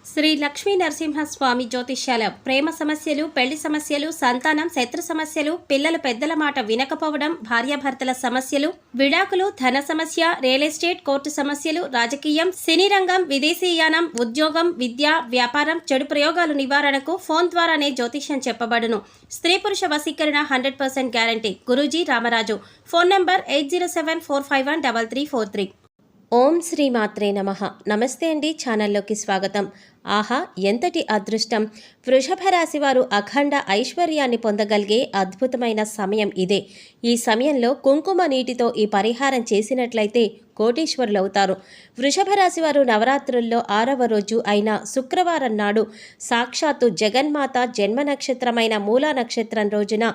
శ్రీ లక్ష్మీ నరసింహస్వామి జ్యోతిష్యాలయం ప్రేమ సమస్యలు, పెళ్లి సమస్యలు, సంతానం, శత్రు సమస్యలు, పిల్లలు పెద్దల మాట వినకపోవడం, భార్యాభర్తల సమస్యలు, విడాకులు, ధన సమస్య, రియల్ ఎస్టేట్, కోర్టు సమస్యలు, రాజకీయం, సినీ రంగం, విదేశీయానం, ఉద్యోగం, విద్య, వ్యాపారం, చెడు ప్రయోగాలు నివారణకు ఫోన్ ద్వారానే జ్యోతిష్యం చెప్పబడును. స్త్రీ పురుష వశీకరణ 100% guarantee. Guruji Ramaraju. Phone number 8074513343. ఓం శ్రీ మాత్రే నమః. నమస్తే అండి, ఛానల్లోకి స్వాగతం. ఆహా, ఎంతటి అదృష్టం! వృషభ రాశి వారు అఖండ ఐశ్వర్యాన్ని పొందగలిగే అద్భుతమైన సమయం ఇదే. ఈ సమయంలో కుంకుమ నీటితో ఈ పరిహారం చేసినట్లయితే కోటీశ్వరులవుతారు. వృషభ రాశి వారు నవరాత్రుల్లో 6వ రోజు అయిన శుక్రవారం నాడు సాక్షాత్తు జగన్మాత జన్మ నక్షత్రమైన మూలా నక్షత్రం రోజున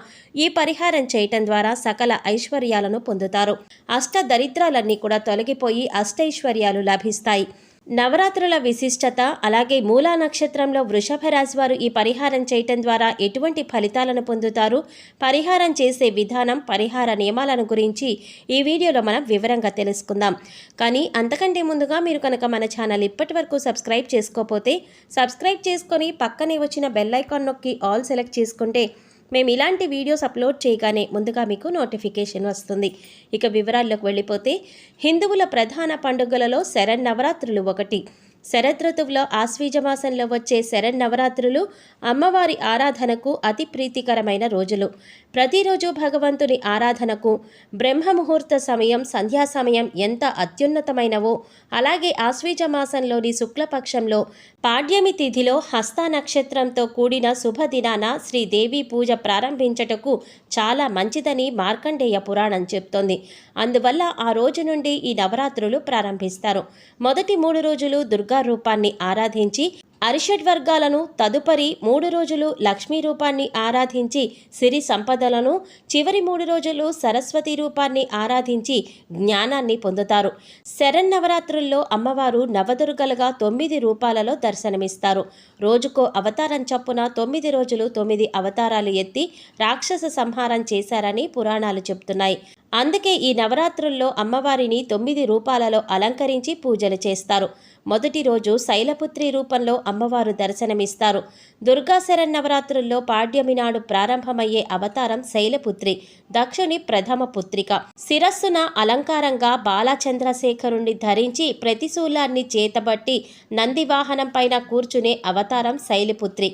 ఈ పరిహారం చేయటం ద్వారా సకల ఐశ్వర్యాలను పొందుతారు. అష్ట దరిద్రాలన్నీ కూడా తొలగిపోయి అష్టైశ్వర్యాలు లభిస్తాయి. నవరాత్రుల విశిష్టత, అలాగే మూలా నక్షత్రంలో వృషభ రాశి వారు ఈ పరిహారం చేయటం ద్వారా ఎటువంటి ఫలితాలను పొందుతారు, పరిహారం చేసే విధానం, పరిహార నియమాలను గురించి ఈ వీడియోలో మనం వివరంగా తెలుసుకుందాం. కానీ అంతకంటే ముందుగా మీరు కనుక మన ఛానల్ ఇప్పటి వరకు సబ్స్క్రైబ్ చేసుకోకపోతే సబ్స్క్రైబ్ చేసుకొని పక్కనే వచ్చిన బెల్ ఐకాన్ నొక్కి ఆల్ సెలెక్ట్ చేసుకుంటే మేము ఇలాంటి వీడియోస్ అప్లోడ్ చేయగానే ముందుగా మీకు నోటిఫికేషన్ వస్తుంది. ఇక వివరాల్లోకి వెళ్ళిపోతే, హిందువుల ప్రధాన పండుగలలో శరన్నవరాత్రులు ఒకటి. శరదృతువులో ఆశ్వీజ మాసంలో వచ్చే శరన్నవరాత్రులు అమ్మవారి ఆరాధనకు అతి ప్రీతికరమైన రోజులు. ప్రతిరోజు భగవంతుని ఆరాధనకు బ్రహ్మ ముహూర్త సమయం, సంధ్యా సమయం ఎంత అత్యున్నతమైనవో, అలాగే ఆశ్వీజ మాసంలోని శుక్లపక్షంలో పాడ్యమి తిథిలో హస్త నక్షత్రంతో కూడిన శుభదినాన శ్రీదేవి పూజ ప్రారంభించటకు చాలా మంచిదని మార్కండేయ పురాణం చెప్తోంది. అందువల్ల ఆ రోజు నుండి ఈ నవరాత్రులు ప్రారంభిస్తారు. మొదటి 3 రోజులు దుర్గా రూపాన్ని ఆరాధించి అరిషడ్వర్గాలను, తదుపరి 3 రోజులు లక్ష్మీ రూపాన్ని ఆరాధించి సిరి సంపదలను, చివరి 3 రోజులు సరస్వతి రూపాన్ని ఆరాధించి జ్ఞానాన్ని పొందుతారు. శరన్నవరాత్రుల్లో అమ్మవారు నవదుర్గలుగా 9 రూపాలలో దర్శనమిస్తారు. రోజుకో అవతారం చొప్పున 9 రోజులు 9 అవతారాలు ఎత్తి రాక్షస సంహారం చేశారని పురాణాలు చెప్తున్నాయి. అందుకే ఈ నవరాత్రుల్లో అమ్మవారిని 9 రూపాలలో అలంకరించి పూజలు చేస్తారు. మొదటి రోజు శైలపుత్రి రూపంలో అమ్మవారు దర్శనమిస్తారు. దుర్గా శరన్నవరాత్రుల్లో పాడ్యమి నాడు ప్రారంభమయ్యే అవతారం శైలపుత్రి, దక్షుని ప్రథమ పుత్రిక. శిరస్సున అలంకారంగా బాలచంద్రశేఖరుణ్ణి ధరించి ప్రతిశూలాన్ని చేతబట్టి నంది వాహనం పైన కూర్చునే అవతారం శైలపుత్రి.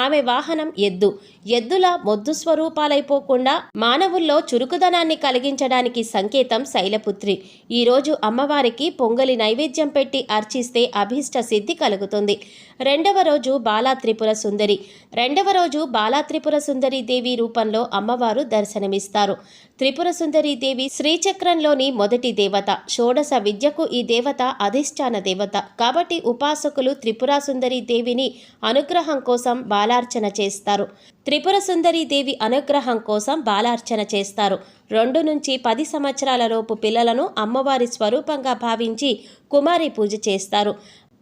ఆమె వాహనం ఎద్దు. ఎద్దుల మొద్దు స్వరూపాలైపోకుండా మానవుల్లో చురుకుదనాన్ని కలిగించడానికి సంకేతం శైలపుత్రి. ఈరోజు అమ్మవారికి పొంగలి నైవేద్యం పెట్టి అర్చిస్తే అభీష్ట సిద్ధి కలుగుతుంది. రెండవ రోజు బాలా త్రిపుర సుందరి దేవి రూపంలో అమ్మవారు దర్శనమిస్తారు. త్రిపుర సుందరి దేవి శ్రీచక్రంలోని మొదటి దేవత. షోడశ విద్యకు ఈ దేవత అధిష్టాన దేవత. కాబట్టి ఉపాసకులు త్రిపుర సుందరి దేవిని అనుగ్రహం కోసం బాలార్చన చేస్తారు. త్రిపుర సుందరి దేవి అనుగ్రహం కోసం బాలార్చన చేస్తారు. 2 నుంచి 10 సంవత్సరాల లోపు పిల్లలను అమ్మవారి స్వరూపంగా భావించి కుమారి పూజ చేస్తారు.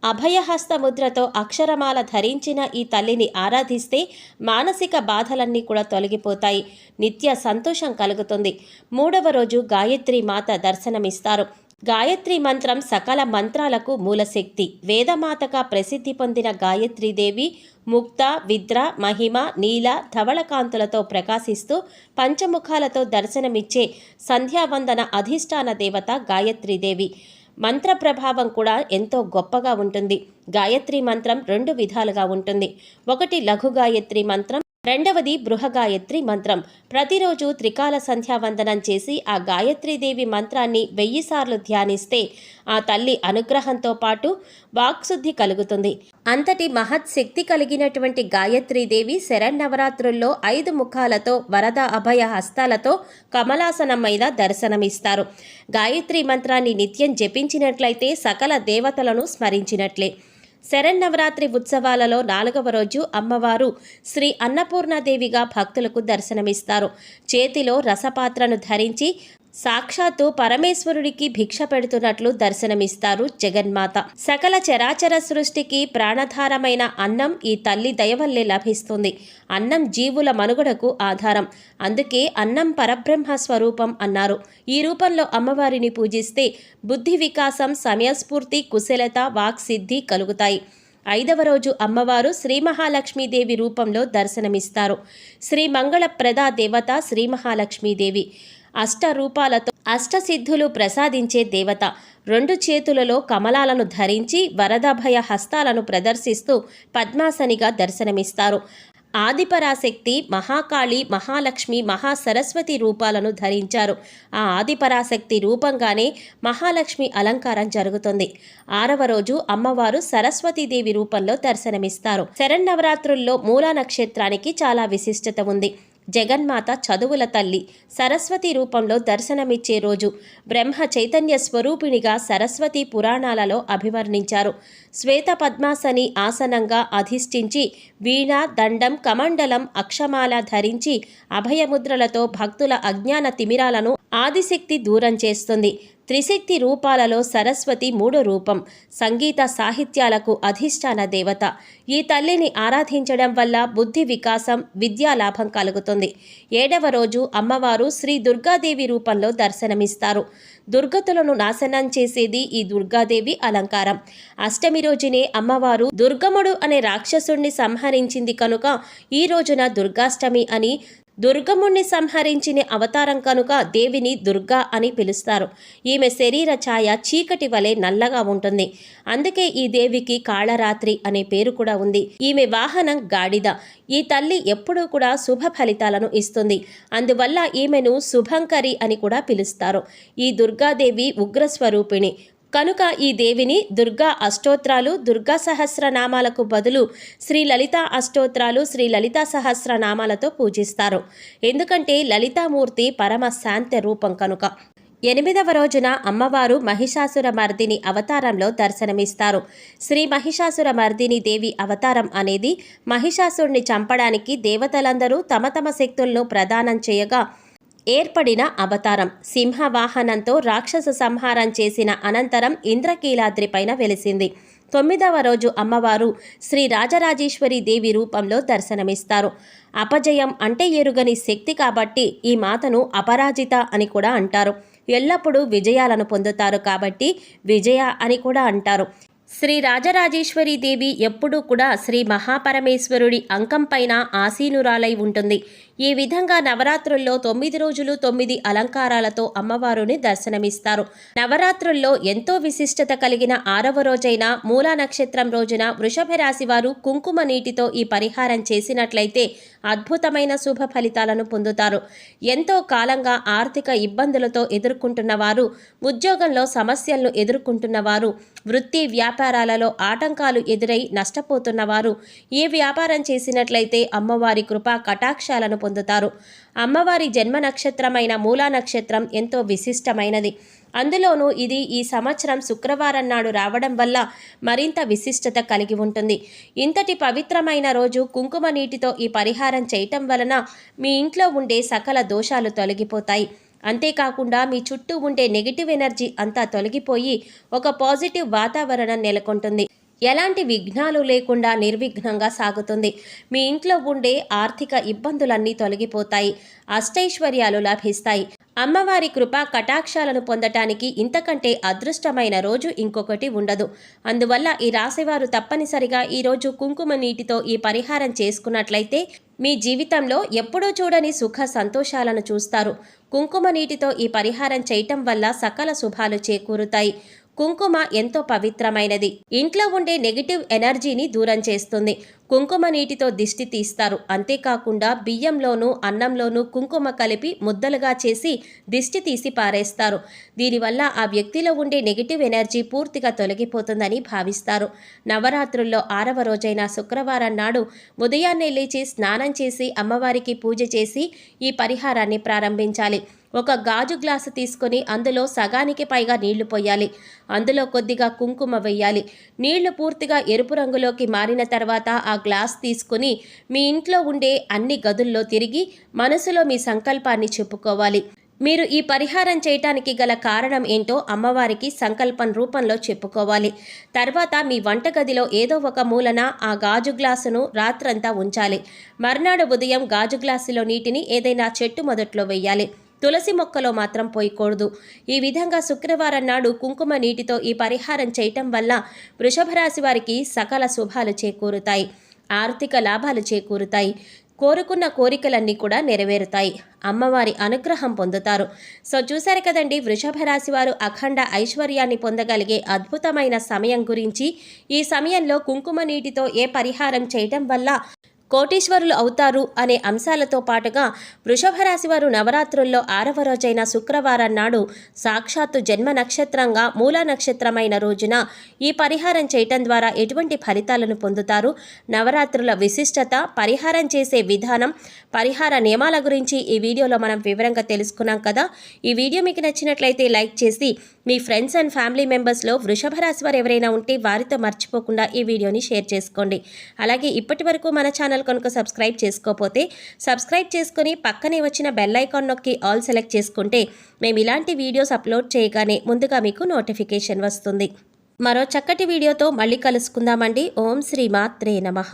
అభయహస్త ముద్రతో అక్షరమాల ధరించిన ఈ తల్లిని ఆరాధిస్తే మానసిక బాధలన్నీ కూడా తొలగిపోతాయి. నిత్య సంతోషం కలుగుతుంది. 3వ రోజు గాయత్రి మాత దర్శనమిస్తారు. గాయత్రి మంత్రం సకల మంత్రాలకు మూలశక్తి. వేదమాతగా ప్రసిద్ధి పొందిన గాయత్రీదేవి ముక్త, విద్ర, మహిమ, నీల, ధవళకాంతులతో ప్రకాశిస్తూ పంచముఖాలతో దర్శనమిచ్చే సంధ్యావందన అధిష్టాన దేవత గాయత్రీదేవి. మంత్ర ప్రభావం కూడా ఎంతో గొప్పగా ఉంటుంది. గాయత్రి మంత్రం 2 విధాలుగా ఉంటుంది. ఒకటి లఘు గాయత్రి మంత్రం, రెండవది బృహగాయత్రి మంత్రం. ప్రతిరోజు త్రికాల సంధ్యావందనం చేసి ఆ గాయత్రీదేవి మంత్రాన్ని 1000 సార్లు ధ్యానిస్తే ఆ తల్లి అనుగ్రహంతో పాటు వాక్శుద్ధి కలుగుతుంది. అంతటి మహత్ శక్తి కలిగినటువంటి గాయత్రీదేవి శరన్నవరాత్రుల్లో 5 ముఖాలతో, వరద అభయ హస్తాలతో కమలాసనం మీద దర్శనమిస్తారు. గాయత్రి మంత్రాన్ని నిత్యం జపించినట్లయితే సకల దేవతలను స్మరించినట్లే. శరన్నవరాత్రి ఉత్సవాలలో 4వ రోజు అమ్మవారు శ్రీ అన్నపూర్ణాదేవిగా భక్తులకు దర్శనమిస్తారు. చేతిలో రసపాత్రను ధరించి సాక్షాత్తు పరమేశ్వరుడికి భిక్ష పెడుతున్నట్లు దర్శనమిస్తారు జగన్మాత. సకల చరాచర సృష్టికి ప్రాణధారమైన అన్నం ఈ తల్లి దయవల్లే లభిస్తుంది. అన్నం జీవుల మనుగడకు ఆధారం. అందుకే అన్నం పరబ్రహ్మ స్వరూపం అన్నారు. ఈ రూపంలో అమ్మవారిని పూజిస్తే బుద్ధి వికాసం, సమయస్ఫూర్తి, కుశలత, వాక్సిద్ధి కలుగుతాయి. 5వ రోజు అమ్మవారు శ్రీ మహాలక్ష్మీదేవి రూపంలో దర్శనమిస్తారు. శ్రీ మంగళప్రదా దేవత శ్రీ మహాలక్ష్మీదేవి. అష్ట రూపాలతో అష్టసిద్ధులు ప్రసాదించే దేవత. 2 చేతులలో కమలాలను ధరించి వరదభయ హస్తాలను ప్రదర్శిస్తూ పద్మాసనిగా దర్శనమిస్తారు. ఆదిపరాశక్తి, మహాకాళి, మహాలక్ష్మి, మహాసరస్వతి రూపాలను ధరించారు. ఆ ఆదిపరాశక్తి రూపంగానే మహాలక్ష్మి అలంకారం జరుగుతుంది. 6వ రోజు అమ్మవారు సరస్వతీదేవి రూపంలో దర్శనమిస్తారు. శరన్నవరాత్రుల్లో మూలా నక్షత్రానికి చాలా విశిష్టత ఉంది. జగన్మాత చదువుల తల్లి సరస్వతి రూపంలో దర్శనమిచ్చే రోజు. బ్రహ్మ చైతన్య స్వరూపిణిగా సరస్వతి పురాణాలలో అభివర్ణించారు. శ్వేత పద్మాసని ఆసనంగా అధిష్ఠించి వీణ, దండం, కమండలం, అక్షమాల ధరించి అభయముద్రలతో భక్తుల అజ్ఞాన తిమిరాలను ఆదిశక్తి దూరం చేస్తుంది. త్రిశక్తి రూపాలలో సరస్వతి 3 రూపం. సంగీత సాహిత్యాలకు అధిష్టాన దేవత. ఈ తల్లిని ఆరాధించడం వల్ల బుద్ధి వికాసం, విద్యాలాభం కలుగుతుంది. 7వ రోజు అమ్మవారు శ్రీ దుర్గాదేవి రూపంలో దర్శనమిస్తారు. దుర్గతులను నాశనం చేసేది ఈ దుర్గాదేవి అలంకారం. అష్టమి రోజునే అమ్మవారు దుర్గముడు అనే రాక్షసుణ్ణి సంహరించింది కనుక ఈ రోజున దుర్గాష్టమి అని, దుర్గముణ్ణి సంహరించిన అవతారం కనుక దేవిని దుర్గా అని పిలుస్తారు. ఈమె శరీర ఛాయ చీకటి వలె నల్లగా ఉంటుంది. అందుకే ఈ దేవికి కాళరాత్రి అనే పేరు కూడా ఉంది. ఈమె వాహనం గాడిద. ఈ తల్లి ఎప్పుడూ కూడా శుభ ఫలితాలను ఇస్తుంది. అందువల్ల ఈమెను శుభంకరి అని కూడా పిలుస్తారు. ఈ దుర్గాదేవి ఉగ్రస్వరూపిణి కనుక ఈ దేవిని దుర్గా అష్టోత్రాలు, దుర్గా సహస్రనామాలకు బదులు శ్రీ లలితా అష్టోత్రాలు, శ్రీ లలితా సహస్రనామాలతో పూజిస్తారు. ఎందుకంటే లలితామూర్తి పరమ శాంత రూపం కనుక. 8వ రోజున అమ్మవారు మహిషాసుర మర్దిని అవతారంలో దర్శనమిస్తారు. శ్రీ మహిషాసుర మర్దిని దేవి అవతారం అనేది మహిషాసురుని చంపడానికి దేవతలందరూ తమ తమ శక్తులను ప్రదానం చేయగా ఏర్పడిన అవతారం. సింహవాహనంతో రాక్షస సంహారం చేసిన అనంతరం ఇంద్రకీలాద్రిపైన వెలిసింది. 9వ రోజు అమ్మవారు శ్రీ రాజరాజేశ్వరి దేవి రూపంలో దర్శనమిస్తారు. అపజయం అంటే ఎరుగని శక్తి కాబట్టి ఈ మాతను అపరాజిత అని కూడా అంటారు. ఎల్లప్పుడూ విజయాలను పొందుతారు కాబట్టి విజయ అని కూడా అంటారు. శ్రీ రాజరాజేశ్వరి దేవి ఎప్పుడూ కూడా శ్రీ మహాపరమేశ్వరుడి అంకం పైన ఆసీనురాలై ఉంటుంది. ఈ విధంగా నవరాత్రుల్లో 9 రోజులు 9 అలంకారాలతో అమ్మవారుని దర్శనమిస్తారు. నవరాత్రుల్లో ఎంతో విశిష్టత కలిగిన 6వ రోజైన మూలా నక్షత్రం రోజున వృషభ రాశి వారు కుంకుమ నీటితో ఈ పరిహారం చేసినట్లయితే అద్భుతమైన శుభ ఫలితాలను పొందుతారు. ఎంతో కాలంగా ఆర్థిక ఇబ్బందులతో ఎదుర్కొంటున్న వారు, ఉద్యోగంలో సమస్యలను ఎదుర్కొంటున్న వారు, వృత్తి వ్యాపారాలలో ఆటంకాలు ఎదురై నష్టపోతున్నవారు ఈ వ్యాపారం చేసినట్లయితే అమ్మవారి కృపా కటాక్షాలను పొందుతారు. అమ్మవారి జన్మ నక్షత్రమైన మూలా నక్షత్రం ఎంతో విశిష్టమైనది. అందులోనూ ఇది ఈ సంవత్సరం శుక్రవారం నాడు రావడం వల్ల మరింత విశిష్టత కలిగి ఉంటుంది. ఇంతటి పవిత్రమైన రోజు కుంకుమ నీటితో ఈ పరిహారం చేయటం వలన మీ ఇంట్లో ఉండే సకల దోషాలు తొలగిపోతాయి. అంతేకాకుండా మీ చుట్టూ ఉండే నెగిటివ్ ఎనర్జీ అంతా తొలగిపోయి ఒక పాజిటివ్ వాతావరణం నెలకొంటుంది. ఎలాంటి విఘ్నాలు లేకుండా నిర్విఘ్నంగా సాగుతుంది. మీ ఇంట్లో ఉండే ఆర్థిక ఇబ్బందులన్నీ తొలగిపోతాయి. అష్టైశ్వర్యాలు లభిస్తాయి. అమ్మవారి కృపా కటాక్షాలను పొందటానికి ఇంతకంటే అదృష్టమైన రోజు ఇంకొకటి ఉండదు. అందువల్ల ఈ రాశివారు తప్పనిసరిగా ఈరోజు కుంకుమ నీటితో ఈ పరిహారం చేసుకున్నట్లయితే మీ జీవితంలో ఎప్పుడూ చూడని సుఖ సంతోషాలను చూస్తారు. కుంకుమ నీటితో ఈ పరిహారం చేయటం వల్ల సకల శుభాలు చేకూరుతాయి. కుంకుమ ఎంతో పవిత్రమైనది. ఇంట్లో ఉండే నెగిటివ్ ఎనర్జీని దూరం చేస్తుంది. కుంకుమ నీటితో దిష్టి తీస్తారు. అంతేకాకుండా బియ్యంలోనూ అన్నంలోనూ కుంకుమ కలిపి ముద్దలుగా చేసి దిష్టి తీసి పారేస్తారు. దీనివల్ల ఆ వ్యక్తిలో ఉండే నెగిటివ్ ఎనర్జీ పూర్తిగా తొలగిపోతుందని భావిస్తారు. నవరాత్రుల్లో 6వ రోజైన శుక్రవారం నాడు ఉదయాన్నే లేచి స్నానం చేసి అమ్మవారికి పూజ చేసి ఈ పరిహారాన్ని ప్రారంభించాలి. ఒక గాజు గ్లాసు తీసుకొని అందులో సగానికి పైగా నీళ్లు పోయాలి. అందులో కొద్దిగా కుంకుమ వేయాలి. నీళ్లు పూర్తిగా ఎరుపు రంగులోకి మారిన తర్వాత ఆ గ్లాస్ తీసుకుని మీ ఇంట్లో ఉండే అన్ని గదుల్లో తిరిగి మనసులో మీ సంకల్పాన్ని చెప్పుకోవాలి. మీరు ఈ పరిహారం చేయటానికి గల కారణం ఏంటో అమ్మవారికి సంకల్పం రూపంలో చెప్పుకోవాలి. తర్వాత మీ వంటగదిలో ఏదో ఒక మూలన ఆ గాజు గ్లాసును రాత్రంతా ఉంచాలి. మర్నాడు ఉదయం గాజు గ్లాసులో నీటిని ఏదైనా చెట్టు మొదట్లో వేయాలి. తులసి మొక్కలో మాత్రం పోయకూడదు. ఈ విధంగా శుక్రవారం నాడు కుంకుమ నీటితో ఈ పరిహారం చేయటం వల్ల వృషభ రాశి వారికి సకల శుభాలు చేకూరుతాయి, ఆర్థిక లాభాలు చేకూరుతాయి, కోరుకున్న కోరికలన్నీ కూడా నెరవేరుతాయి, అమ్మవారి అనుగ్రహం పొందుతారు. సో చూశారు కదండి, వృషభ రాశి వారు అఖండ ఐశ్వర్యాన్ని పొందగలిగే అద్భుతమైన సమయం గురించి. ఈ సమయంలో కుంకుమ నీటితో ఏ పరిహారం చేయటం వల్ల కోటీశ్వరులు అవుతారు అనే అంశాలతో పాటుగా వృషభ రాశి వారు నవరాత్రుల్లో 6వ రోజైన శుక్రవారం నాడు సాక్షాత్తు జన్మ నక్షత్రంగా మూల నక్షత్రమైన రోజున ఈ పరిహారం చేయటం ద్వారా ఎటువంటి ఫలితాలను పొందుతారు, నవరాత్రుల విశిష్టత, పరిహారం చేసే విధానం, పరిహార నియమాల గురించి ఈ వీడియోలో మనం వివరంగా తెలుసుకున్నాం కదా. ఈ వీడియో మీకు నచ్చినట్లయితే లైక్ చేసి మీ ఫ్రెండ్స్ అండ్ ఫ్యామిలీ మెంబర్స్లో వృషభ రాశి వారు ఎవరైనా ఉంటే వారితో మర్చిపోకుండా ఈ వీడియోని షేర్ చేసుకోండి. అలాగే ఇప్పటి వరకు మన ఛానల్ కనుక సబ్స్క్రైబ్ చేసుకోకపోతే సబ్స్క్రైబ్ చేసుకుని పక్కనే వచ్చిన బెల్ ఐకాన్ నొక్కి ఆల్ సెలెక్ట్ చేసుకుంటే మేము ఇలాంటి వీడియోస్ అప్లోడ్ చేయగానే ముందుగా మీకు నోటిఫికేషన్ వస్తుంది. మరో చక్కటి వీడియోతో మళ్ళీ కలుసుకుందామండి. ఓం శ్రీ మాత్రే నమః.